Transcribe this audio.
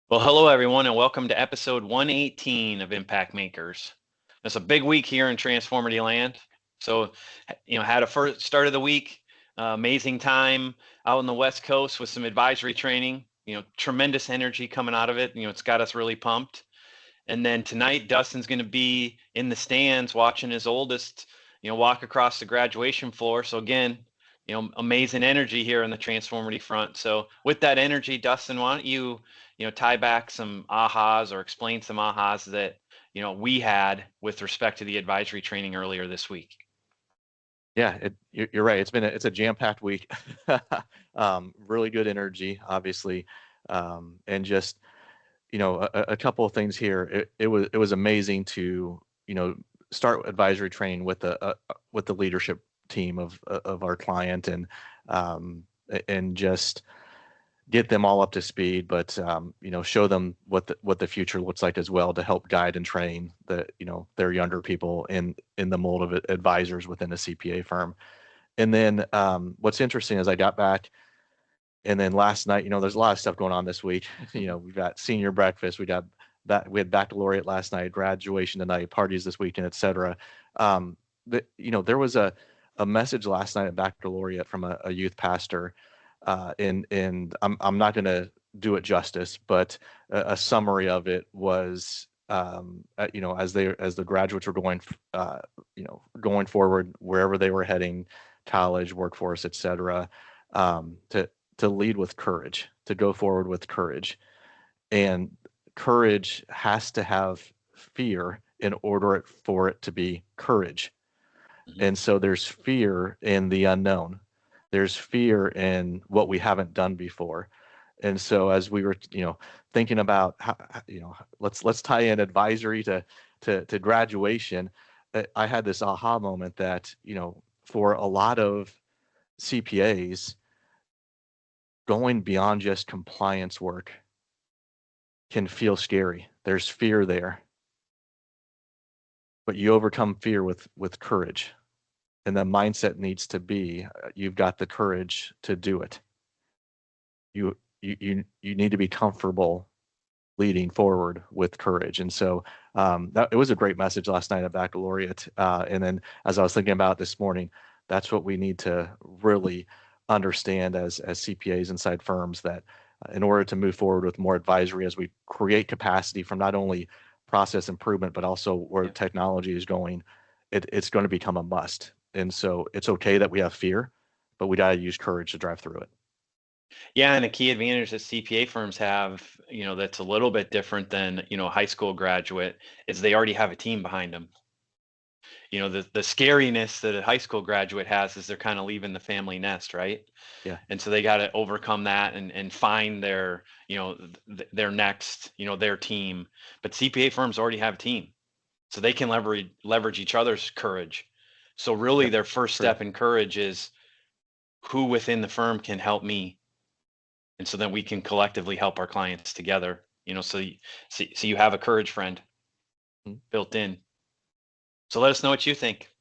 Well, hello everyone, and welcome to episode 118 of Impact Makers. It's a big week here in Transformity Land. So, had a first start of the week, amazing time out on the West Coast with some advisory training. Tremendous energy coming out of it. It's got us really pumped. And then tonight, Dustin's going to be in the stands watching his oldest, walk across the graduation floor. So again, amazing energy here on the Transformity front. So with that energy, Dustin, why don't you, tie back some ahas or explain some ahas that, we had with respect to the advisory training earlier this week. Yeah, you're right. It's a jam-packed week. Really good energy, obviously, and just a couple of things here. It was amazing to start advisory training with the leadership team of our client and just get them all up to speed, but show them what the future looks like as well to help guide and train their younger people in the mold of advisors within a CPA firm. And then what's interesting is I got back, and then last night, there's a lot of stuff going on this week. We've got senior breakfast, we had baccalaureate last night, graduation tonight, parties this weekend, etc. There was a message last night at baccalaureate from a youth pastor, and I'm not going to do it justice, but a summary of it was, as the graduates were going forward wherever they were heading, college, workforce, etc., to lead with courage, to go forward with courage, and courage has to have fear in order for it to be courage. Mm-hmm. And so there's fear in the unknown. There's fear in what we haven't done before. And so as we were, thinking about how, let's tie in advisory to graduation, I had this aha moment that, for a lot of CPAs, going beyond just compliance work can feel scary. There's fear there, but you overcome fear with courage. And the mindset needs to be, you've got the courage to do it. You need to be comfortable leading forward with courage. And so it was a great message last night at baccalaureate. And then as I was thinking about it this morning, that's what we need to really understand as CPAs inside firms, that in order to move forward with more advisory, as we create capacity from not only process improvement, but also where technology is going, it's going to become a must. And so it's okay that we have fear, but we got to use courage to drive through it. Yeah, and a key advantage that CPA firms have, that's a little bit different than, a high school graduate is they already have a team behind them. The scariness that a high school graduate has is they're kind of leaving the family nest, right? Yeah. And so they got to overcome that and find their, their next, their team. But CPA firms already have a team, so they can leverage each other's courage. So really Yep. their first True. step in courage is who within the firm can help me. And so then we can collectively help our clients together, so you have a courage friend Mhm. built in. So let us know what you think.